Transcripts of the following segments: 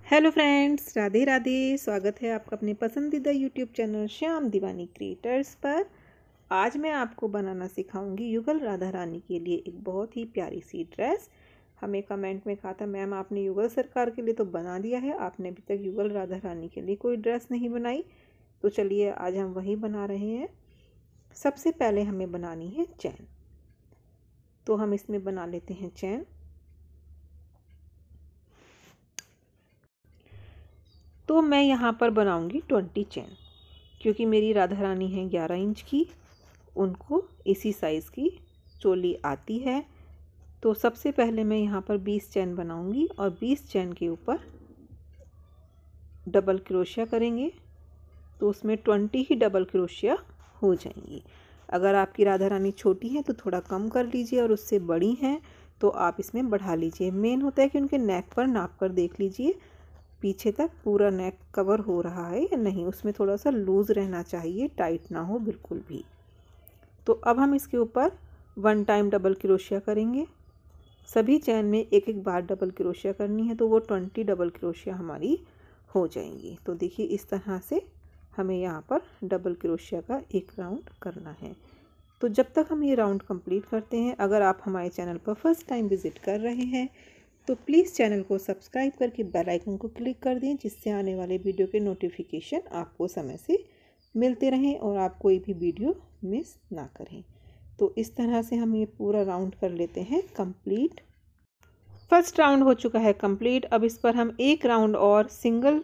Hello friends, Radhe Radhe. स्वागत है आपका अपने पसंदीदा यूट्यूब चैनल श्याम दीवानी क्रिएटर्स पर। आज मैं आपको बनाना सिखाऊंगी युगल राधा रानी के लिए एक बहुत ही प्यारी सी ड्रेस। हमें कमेंट में कहा था मैम आपने युगल सरकार के लिए तो बना दिया है, आपने अभी तक युगल राधा रानी के लिए कोई ड्रेस नहीं बनाई। तो चलिए आज हम वही बना रहे हैं। सबसे पहले हमें बनानी है चैन, तो हम इसमें बना लेते हैं चैन। तो मैं यहाँ पर बनाऊंगी 20 चैन, क्योंकि मेरी राधा रानी है 11 इंच की, उनको इसी साइज़ की चोली आती है। तो सबसे पहले मैं यहाँ पर 20 चैन बनाऊंगी और 20 चैन के ऊपर डबल क्रोशिया करेंगे, तो उसमें 20 ही डबल क्रोशिया हो जाएंगी। अगर आपकी राधा रानी छोटी है तो थोड़ा कम कर लीजिए, और उससे बड़ी हैं तो आप इसमें बढ़ा लीजिए। मेन होता है कि उनके नेक पर नाप कर देख लीजिए पीछे तक पूरा नेक कवर हो रहा है या नहीं, उसमें थोड़ा सा लूज़ रहना चाहिए, टाइट ना हो बिल्कुल भी। तो अब हम इसके ऊपर 1 टाइम डबल क्रोशिया करेंगे। सभी चैन में एक एक बार डबल क्रोशिया करनी है, तो वो 20 डबल क्रोशिया हमारी हो जाएंगी। तो देखिए इस तरह से हमें यहाँ पर डबल क्रोशिया का एक राउंड करना है। तो जब तक हम ये राउंड कंप्लीट करते हैं, अगर आप हमारे चैनल पर फर्स्ट टाइम विज़िट कर रहे हैं तो प्लीज़ चैनल को सब्सक्राइब करके बेल आइकन को क्लिक कर दें, जिससे आने वाले वीडियो के नोटिफिकेशन आपको समय से मिलते रहें और आप कोई भी वीडियो मिस ना करें। तो इस तरह से हम ये पूरा राउंड कर लेते हैं कंप्लीट। फर्स्ट राउंड हो चुका है कंप्लीट। अब इस पर हम एक राउंड और सिंगल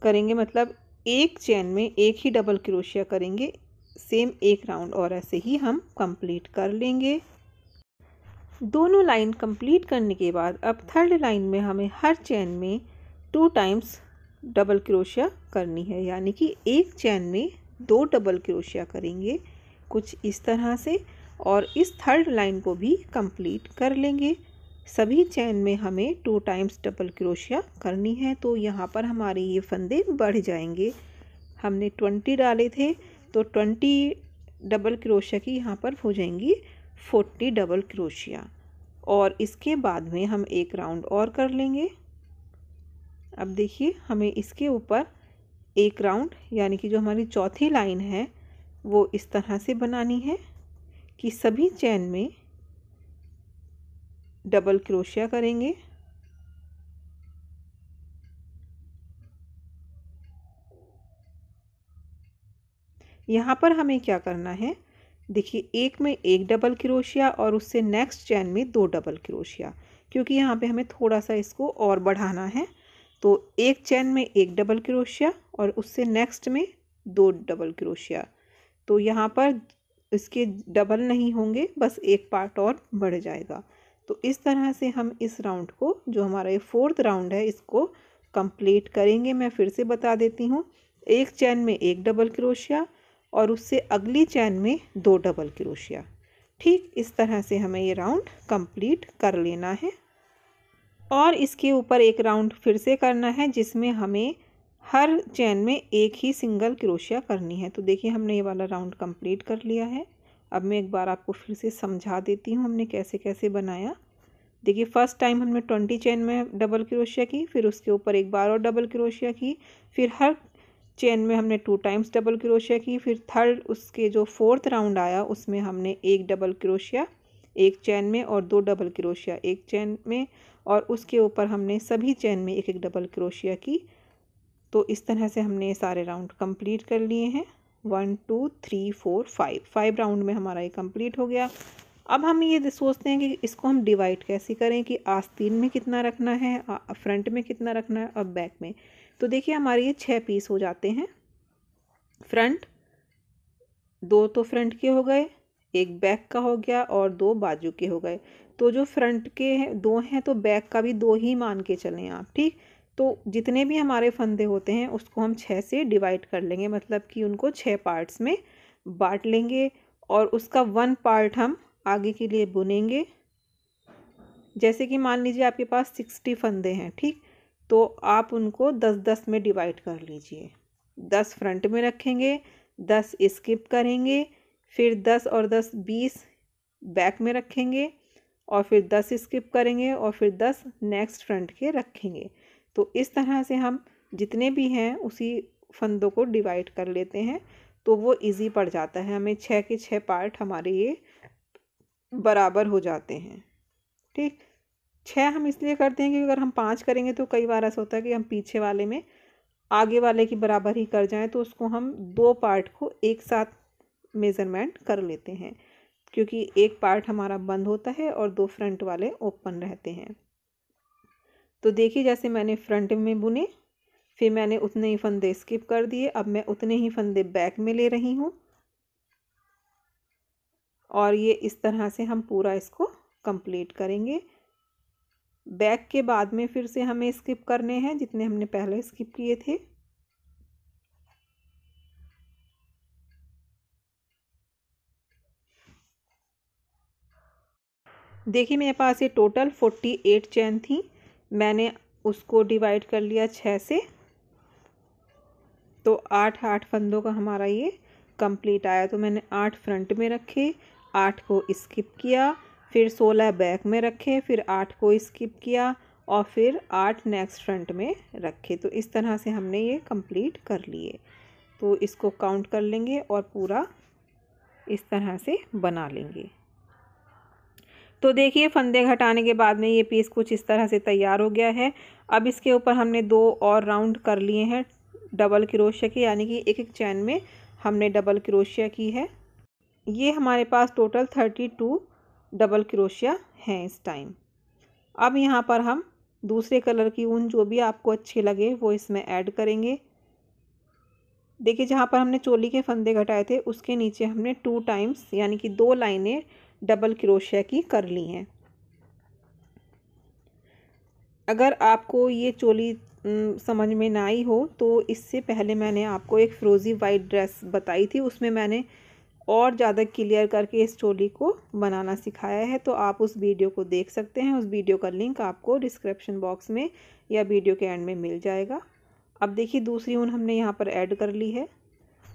करेंगे, मतलब एक चैन में एक ही डबल क्रोशिया करेंगे। सेम एक राउंड और ऐसे ही हम कंप्लीट कर लेंगे। दोनों लाइन कंप्लीट करने के बाद अब थर्ड लाइन में हमें हर चैन में 2 टाइम्स डबल क्रोशिया करनी है, यानी कि एक चैन में 2 डबल क्रोशिया करेंगे कुछ इस तरह से। और इस थर्ड लाइन को भी कंप्लीट कर लेंगे। सभी चैन में हमें 2 टाइम्स डबल क्रोशिया करनी है। तो यहाँ पर हमारे ये फंदे बढ़ जाएंगे। हमने 20 डाले थे, तो 20 डबल क्रोशिया की यहाँ पर हो जाएंगी 40 डबल क्रोशिया। और इसके बाद में हम एक राउंड और कर लेंगे। अब देखिए हमें इसके ऊपर एक राउंड, यानी कि जो हमारी चौथी लाइन है वो इस तरह से बनानी है कि सभी चैन में डबल क्रोशिया करेंगे। यहाँ पर हमें क्या करना है, देखिए एक में एक डबल क्रोशिया और उससे नेक्स्ट चैन में 2 डबल क्रोशिया, क्योंकि यहाँ पे हमें थोड़ा सा इसको और बढ़ाना है। तो एक चैन में एक डबल क्रोशिया और उससे नेक्स्ट में 2 डबल क्रोशिया। तो यहाँ पर इसके डबल नहीं होंगे, बस एक पार्ट और बढ़ जाएगा। तो इस तरह से हम इस राउंड को, जो हमारा ये 4th राउंड है, इसको कंप्लीट करेंगे। मैं फिर से बता देती हूँ, एक चैन में एक डबल क्रोशिया और उससे अगली चैन में 2 डबल क्रोशिया। ठीक इस तरह से हमें ये राउंड कंप्लीट कर लेना है। और इसके ऊपर एक राउंड फिर से करना है, जिसमें हमें हर चैन में एक ही सिंगल क्रोशिया करनी है। तो देखिए हमने ये वाला राउंड कंप्लीट कर लिया है। अब मैं एक बार आपको फिर से समझा देती हूँ हमने कैसे कैसे बनाया। देखिए फर्स्ट टाइम हमने 20 चैन में डबल क्रोशिया की, फिर उसके ऊपर एक बार और डबल क्रोशिया की, फिर हर चेन में हमने 2 टाइम्स डबल क्रोशिया की। फिर थर्ड उसके जो 4th राउंड आया उसमें हमने एक डबल क्रोशिया एक चैन में और 2 डबल क्रोशिया एक चैन में, और उसके ऊपर हमने सभी चैन में एक एक डबल क्रोशिया की। तो इस तरह से हमने ये सारे राउंड कंप्लीट कर लिए हैं। 1 2 3 4 5 राउंड में हमारा ये कंप्लीट हो गया। अब हम ये सोचते हैं कि इसको हम डिवाइड कैसे करें, कि आस्तीन में कितना रखना है, फ्रंट में कितना रखना है और बैक में। तो देखिए हमारे ये 6 पीस हो जाते हैं। फ्रंट 2 तो फ्रंट के हो गए, एक बैक का हो गया और 2 बाजू के हो गए। तो जो फ्रंट के हैं 2 हैं, तो बैक का भी 2 ही मान के चलें आप। ठीक, तो जितने भी हमारे फंदे होते हैं उसको हम 6 से डिवाइड कर लेंगे, मतलब कि उनको 6 पार्ट्स में बांट लेंगे और उसका 1 पार्ट हम आगे के लिए बुनेंगे। जैसे कि मान लीजिए आपके पास 60 फंदे हैं, ठीक, तो आप उनको 10-10 में डिवाइड कर लीजिए। 10 फ्रंट में रखेंगे, 10 स्किप करेंगे, फिर 10 और 10 20 बैक में रखेंगे, और फिर 10 स्किप करेंगे और फिर 10 नेक्स्ट फ्रंट के रखेंगे। तो इस तरह से हम जितने भी हैं उसी फंदों को डिवाइड कर लेते हैं, तो वो इजी पड़ जाता है हमें। 6 के 6 पार्ट हमारे ये बराबर हो जाते हैं। ठीक, 6 हम इसलिए करते हैं क्योंकि अगर हम 5 करेंगे तो कई बार ऐसा होता है कि हम पीछे वाले में आगे वाले की बराबर ही कर जाएं, तो उसको हम 2 पार्ट को एक साथ मेज़रमेंट कर लेते हैं, क्योंकि एक पार्ट हमारा बंद होता है और 2 फ्रंट वाले ओपन रहते हैं। तो देखिए जैसे मैंने फ्रंट में बुने, फिर मैंने उतने ही फंदे स्किप कर दिए, अब मैं उतने ही फंदे बैक में ले रही हूँ और ये इस तरह से हम पूरा इसको कंप्लीट करेंगे। बैक के बाद में फिर से हमें स्किप करने हैं जितने हमने पहले स्किप किए थे। देखिए मेरे पास ये टोटल 48 चैन थी, मैंने उसको डिवाइड कर लिया 6 से, तो 8 फंदों का हमारा ये कंप्लीट आया। तो मैंने 8 फ्रंट में रखे, 8 को स्किप किया, फिर 16 बैक में रखे, फिर 8 को स्किप किया और फिर 8 नेक्स्ट फ्रंट में रखे। तो इस तरह से हमने ये कंप्लीट कर लिए। तो इसको काउंट कर लेंगे और पूरा इस तरह से बना लेंगे। तो देखिए फंदे घटाने के बाद में ये पीस कुछ इस तरह से तैयार हो गया है। अब इसके ऊपर हमने 2 और राउंड कर लिए हैं डबल क्रोशिया के, यानी कि एक एक चैन में हमने डबल क्रोशिया की है। ये हमारे पास टोटल 32 डबल क्रोशिया हैं इस टाइम। अब यहाँ पर हम दूसरे कलर की ऊन जो भी आपको अच्छे लगे वो इसमें ऐड करेंगे। देखिए जहाँ पर हमने चोली के फंदे घटाए थे उसके नीचे हमने 2 टाइम्स यानी कि 2 लाइनें डबल क्रोशिया की कर ली हैं। अगर आपको ये चोली समझ में ना आई हो तो इससे पहले मैंने आपको एक फ्रोज़ी वाइट ड्रेस बताई थी, उसमें मैंने और ज़्यादा क्लियर करके इस चोली को बनाना सिखाया है, तो आप उस वीडियो को देख सकते हैं। उस वीडियो का लिंक आपको डिस्क्रिप्शन बॉक्स में या वीडियो के एंड में मिल जाएगा। अब देखिए दूसरी ऊन हमने यहाँ पर ऐड कर ली है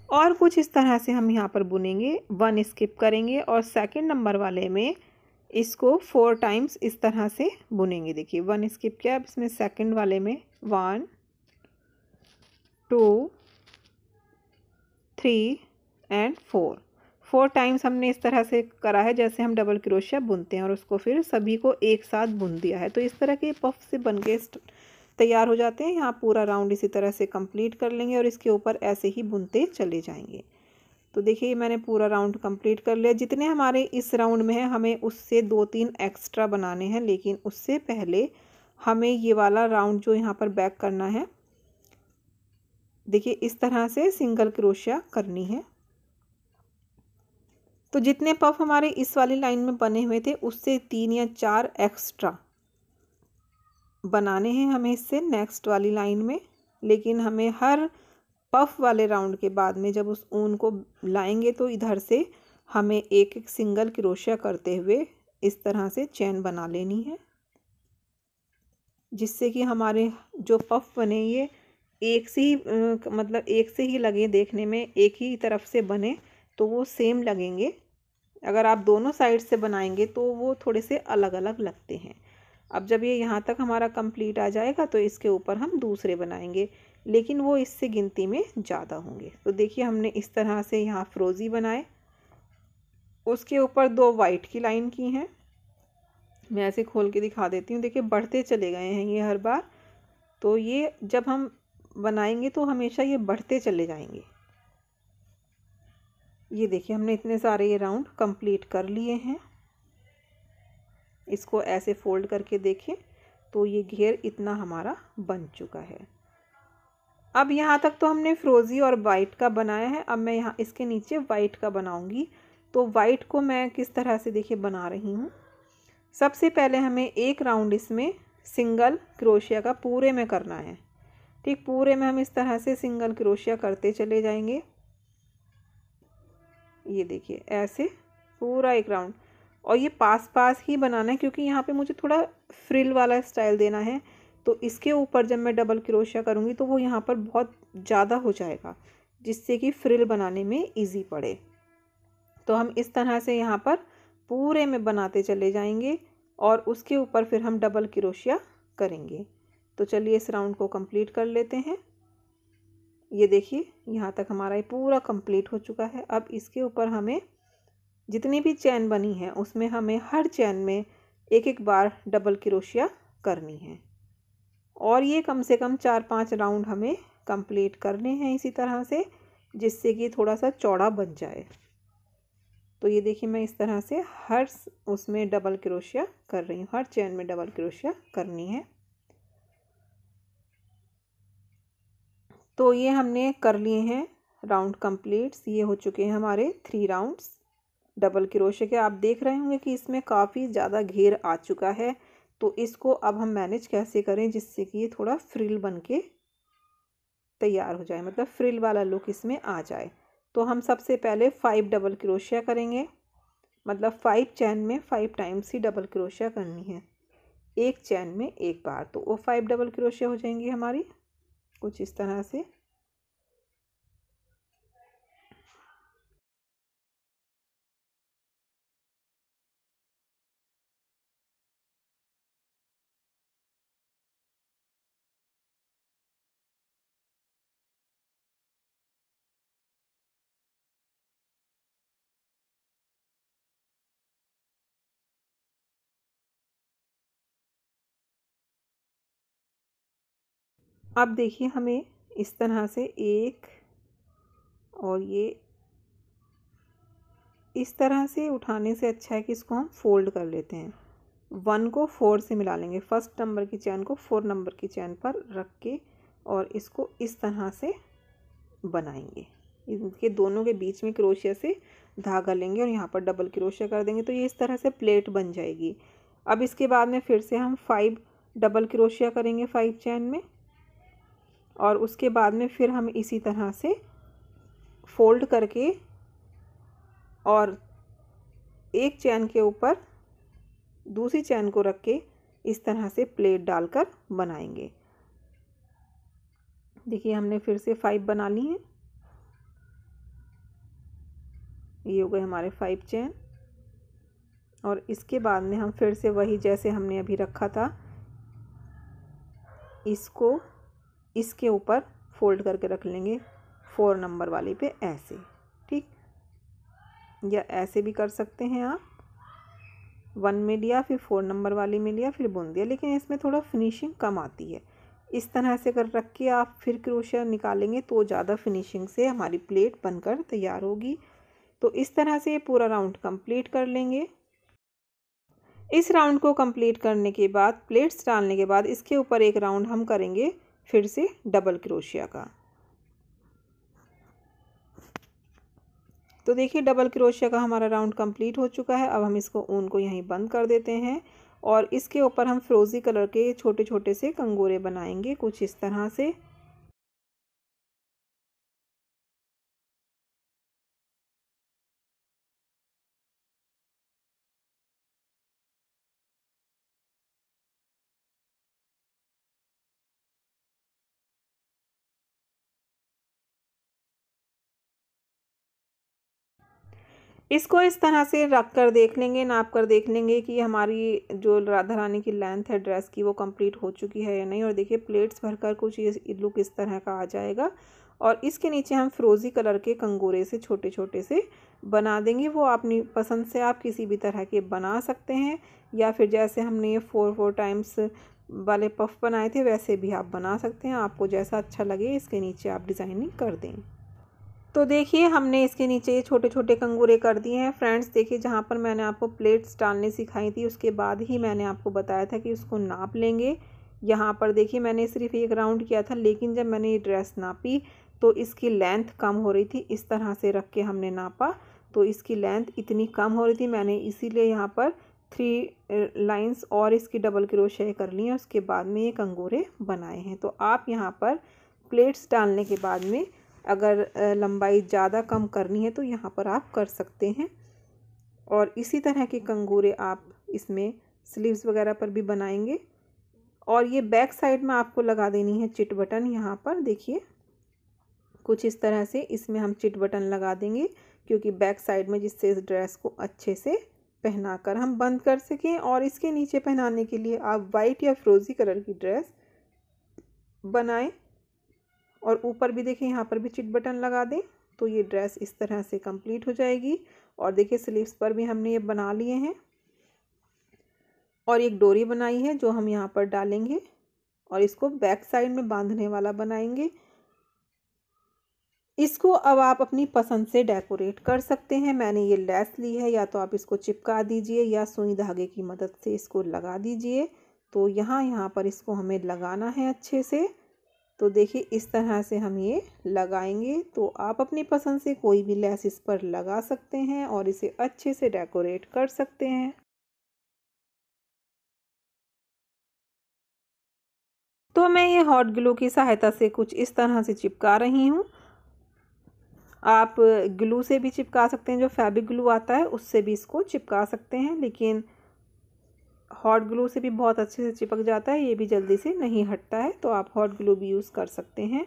और कुछ इस तरह से हम यहाँ पर बुनेंगे। 1 स्किप करेंगे और सेकंड नंबर वाले में इसको 4 टाइम्स इस तरह से बुनेंगे। देखिए 1 स्किप किया, अब इसमें सेकंड वाले में 1 2 3 एंड 4 टाइम्स हमने इस तरह से करा है जैसे हम डबल क्रोशिया बुनते हैं, और उसको फिर सभी को एक साथ बुन दिया है। तो इस तरह के पफ से बन के तैयार हो जाते हैं। यहाँ पूरा राउंड इसी तरह से कंप्लीट कर लेंगे और इसके ऊपर ऐसे ही बुनते चले जाएंगे। तो देखिए मैंने पूरा राउंड कंप्लीट कर लिया। जितने हमारे इस राउंड में है हमें उससे 2-3 एक्स्ट्रा बनाने हैं, लेकिन उससे पहले हमें ये वाला राउंड जो यहाँ पर बैक करना है, देखिए इस तरह से सिंगल क्रोशिया करनी है। तो जितने पफ हमारे इस वाली लाइन में बने हुए थे उससे 3 या 4 एक्स्ट्रा बनाने हैं हमें इससे नेक्स्ट वाली लाइन में। लेकिन हमें हर पफ वाले राउंड के बाद में जब उस ऊन को लाएंगे तो इधर से हमें एक एक सिंगल क्रोशिया करते हुए इस तरह से चेन बना लेनी है, जिससे कि हमारे जो पफ बने ये एक से ही मतलब एक से ही लगे, देखने में एक ही तरफ से बने तो वो सेम लगेंगे। अगर आप दोनों साइड से बनाएंगे तो वो थोड़े से अलग अलग लगते हैं। अब जब ये यहाँ तक हमारा कंप्लीट आ जाएगा तो इसके ऊपर हम दूसरे बनाएंगे, लेकिन वो इससे गिनती में ज़्यादा होंगे। तो देखिए हमने इस तरह से यहाँ फ्रोज़ी बनाए, उसके ऊपर 2 वाइट की लाइन की हैं। मैं ऐसे खोल के दिखा देती हूँ। देखिए बढ़ते चले गए हैं ये हर बार, तो ये जब हम बनाएंगे तो हमेशा ये बढ़ते चले जाएंगे। ये देखिए हमने इतने सारे ये राउंड कंप्लीट कर लिए हैं। इसको ऐसे फोल्ड करके देखें तो ये घेर इतना हमारा बन चुका है। अब यहाँ तक तो हमने फ्रोज़ी और वाइट का बनाया है। अब मैं यहाँ इसके नीचे वाइट का बनाऊंगी। तो वाइट को मैं किस तरह से देखिए बना रही हूँ। सबसे पहले हमें एक राउंड इसमें सिंगल क्रोशिया का पूरे में करना है। ठीक, पूरे में हम इस तरह से सिंगल क्रोशिया करते चले जाएंगे। ये देखिए ऐसे पूरा एक राउंड, और ये पास पास ही बनाना है क्योंकि यहाँ पे मुझे थोड़ा फ्रिल वाला स्टाइल देना है। तो इसके ऊपर जब मैं डबल क्रोशिया करूँगी तो वो यहाँ पर बहुत ज़्यादा हो जाएगा, जिससे कि फ्रिल बनाने में इजी पड़े। तो हम इस तरह से यहाँ पर पूरे में बनाते चले जाएंगे और उसके ऊपर फिर हम डबल क्रोशिया करेंगे। तो चलिए इस राउंड को कंप्लीट कर लेते हैं। ये देखिए यहाँ तक हमारा ये पूरा कंप्लीट हो चुका है। अब इसके ऊपर हमें जितनी भी चैन बनी है उसमें हमें हर चैन में एक एक बार डबल क्रोशिया करनी है और ये कम से कम 4-5 राउंड हमें कंप्लीट करने हैं इसी तरह से, जिससे कि थोड़ा सा चौड़ा बन जाए। तो ये देखिए मैं इस तरह से हर उसमें डबल क्रोशिया कर रही हूँ, हर चैन में डबल क्रोशिया करनी है। तो ये हमने कर लिए हैं राउंड कंप्लीट्स। ये हो चुके हैं हमारे 3 राउंड्स डबल क्रोशिया के। आप देख रहे होंगे कि इसमें काफ़ी ज़्यादा घेर आ चुका है। तो इसको अब हम मैनेज कैसे करें जिससे कि ये थोड़ा फ्रिल बन के तैयार हो जाए, मतलब फ्रिल वाला लुक इसमें आ जाए। तो हम सबसे पहले 5 डबल क्रोशिया करेंगे, मतलब 5 चैन में 5 टाइम्स ही डबल क्रोशिया करनी है, एक चैन में एक बार। तो वो 5 डबल क्रोशिया हो जाएंगी हमारी कुछ इस तरह से। अब देखिए हमें इस तरह से एक और ये इस तरह से उठाने से अच्छा है कि इसको हम फोल्ड कर लेते हैं। 1 को 4 से मिला लेंगे, फर्स्ट नंबर की चैन को 4 नंबर की चैन पर रख के और इसको इस तरह से बनाएंगे। इनके दोनों के बीच में क्रोशिया से धागा लेंगे और यहाँ पर डबल क्रोशिया कर देंगे, तो ये इस तरह से प्लेट बन जाएगी। अब इसके बाद में फिर से हम 5 डबल क्रोशिया करेंगे 5 चैन में और उसके बाद में फिर हम इसी तरह से फोल्ड करके और एक चैन के ऊपर दूसरी चैन को रख के इस तरह से प्लेट डालकर बनाएंगे। देखिए हमने फिर से 5 बना ली हैं। ये हो गए हमारे 5 चैन और इसके बाद में हम फिर से वही जैसे हमने अभी रखा था इसको इसके ऊपर फोल्ड करके रख लेंगे 4 नंबर वाली पे ऐसे, ठीक, या ऐसे भी कर सकते हैं आप। 1 में लिया फिर 4 नंबर वाली में लिया फिर बुन दिया, लेकिन इसमें थोड़ा फिनिशिंग कम आती है। इस तरह से कर रख के आप फिर क्रोशिया निकालेंगे तो ज़्यादा फिनिशिंग से हमारी प्लेट बनकर तैयार होगी। तो इस तरह से पूरा राउंड कंप्लीट कर लेंगे। इस राउंड को कंप्लीट करने के बाद प्लेट्स डालने के बाद इसके ऊपर एक राउंड हम करेंगे फिर से डबल क्रोशिया का। तो देखिए डबल क्रोशिया का हमारा राउंड कंप्लीट हो चुका है। अब हम इसको ऊन को यहीं बंद कर देते हैं और इसके ऊपर हम फ्रोजी कलर के छोटे छोटे से कंगोरे बनाएंगे कुछ इस तरह से। इसको इस तरह से रख कर देख लेंगे, नाप कर देख लेंगे कि हमारी जो राधा रानी की लेंथ है ड्रेस की वो कंप्लीट हो चुकी है या नहीं। और देखिए प्लेट्स भरकर कुछ ये लुक इस तरह का आ जाएगा और इसके नीचे हम फ्रोज़ी कलर के कंगोरे से छोटे छोटे से बना देंगे। वो अपनी पसंद से आप किसी भी तरह के बना सकते हैं या फिर जैसे हमने ये 4 टाइम्स वाले पफ बनाए थे वैसे भी आप बना सकते हैं। आपको जैसा अच्छा लगे इसके नीचे आप डिज़ाइनिंग कर दें। तो देखिए हमने इसके नीचे ये छोटे छोटे कंगूरे कर दिए हैं। फ्रेंड्स देखिए जहाँ पर मैंने आपको प्लेट्स डालने सिखाई थी उसके बाद ही मैंने आपको बताया था कि उसको नाप लेंगे। यहाँ पर देखिए मैंने सिर्फ एक राउंड किया था, लेकिन जब मैंने ये ड्रेस नापी तो इसकी लेंथ कम हो रही थी। इस तरह से रख के हमने नापा तो इसकी लेंथ इतनी कम हो रही थी, मैंने इसीलिए यहाँ पर 3 लाइन्स और इसकी डबल क्रोशिया कर ली हैं। उसके बाद में ये कंगूरे बनाए हैं। तो आप यहाँ पर प्लेट्स डालने के बाद में अगर लंबाई ज़्यादा कम करनी है तो यहाँ पर आप कर सकते हैं। और इसी तरह के कंगूरे आप इसमें स्लीव्स वगैरह पर भी बनाएंगे। और ये बैक साइड में आपको लगा देनी है चिट बटन। यहाँ पर देखिए कुछ इस तरह से इसमें हम चिट बटन लगा देंगे क्योंकि बैक साइड में, जिससे इस ड्रेस को अच्छे से पहनाकर हम बंद कर सकें। और इसके नीचे पहनाने के लिए आप वाइट या फ्रोज़ी कलर की ड्रेस बनाएं और ऊपर भी देखिए यहाँ पर भी चिट बटन लगा दें तो ये ड्रेस इस तरह से कंप्लीट हो जाएगी। और देखिए स्लीव्स पर भी हमने ये बना लिए हैं और एक डोरी बनाई है जो हम यहाँ पर डालेंगे और इसको बैक साइड में बांधने वाला बनाएंगे। इसको अब आप अपनी पसंद से डेकोरेट कर सकते हैं। मैंने ये लेस ली है, या तो आप इसको चिपका दीजिए या सुई धागे की मदद से इसको लगा दीजिए। तो यहाँ पर इसको हमें लगाना है अच्छे से। तो देखिए इस तरह से हम ये लगाएंगे। तो आप अपनी पसंद से कोई भी लेस इस पर लगा सकते हैं और इसे अच्छे से डेकोरेट कर सकते हैं। तो मैं ये हॉट ग्लू की सहायता से कुछ इस तरह से चिपका रही हूँ। आप ग्लू से भी चिपका सकते हैं, जो फैब्रिक ग्लू आता है उससे भी इसको चिपका सकते हैं, लेकिन हॉट ग्लू से भी बहुत अच्छे से चिपक जाता है, ये भी जल्दी से नहीं हटता है। तो आप हॉट ग्लू भी यूज़ कर सकते हैं।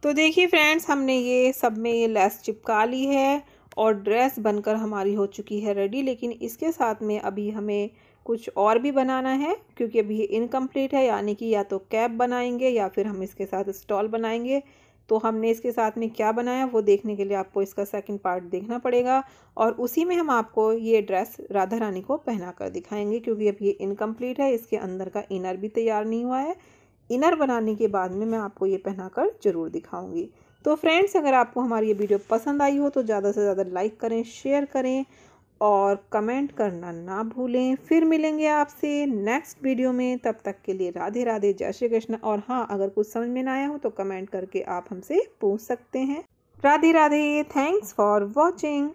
तो देखिए फ्रेंड्स, हमने ये सब में ये लेस चिपका ली है और ड्रेस बनकर हमारी हो चुकी है रेडी। लेकिन इसके साथ में अभी हमें कुछ और भी बनाना है, क्योंकि अभी ये इनकम्प्लीट है, यानी कि या तो कैप बनाएंगे या फिर हम इसके साथ स्टॉल बनाएंगे। तो हमने इसके साथ में क्या बनाया वो देखने के लिए आपको इसका सेकंड पार्ट देखना पड़ेगा, और उसी में हम आपको ये ड्रेस राधा रानी को पहना कर दिखाएंगे, क्योंकि अब ये इनकम्प्लीट है, इसके अंदर का इनर भी तैयार नहीं हुआ है। इनर बनाने के बाद में मैं आपको ये पहनाकर ज़रूर दिखाऊंगी। तो फ्रेंड्स, अगर आपको हमारी ये वीडियो पसंद आई हो तो ज़्यादा से ज़्यादा लाइक करें, शेयर करें और कमेंट करना ना भूलें। फिर मिलेंगे आपसे नेक्स्ट वीडियो में, तब तक के लिए राधे राधे, जय श्री कृष्ण। और हाँ, अगर कुछ समझ में ना आया हो तो कमेंट करके आप हमसे पूछ सकते हैं। Radhe Radhe, thanks for watching.